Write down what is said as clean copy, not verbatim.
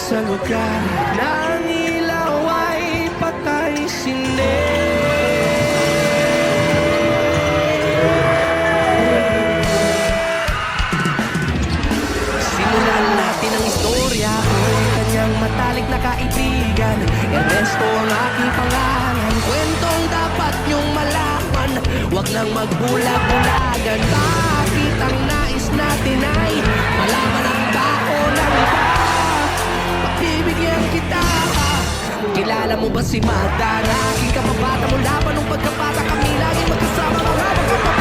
sa lugar ng ilaw ay patay sining. Simulan natin ang istorya ko'y kanyang matalik na kaibigan. Ernesto ang aking pangalan, kwentong dapat niyong malaman. Huwag nang magbulag-bulagan. Bakit ang nais natin ay malaman ang tao ng iba? Pagbibigyan kita. Kilala mo ba si Magda? Na aking kababata mula pa nung pagkabata kami lagi magkasama mga magkapatid.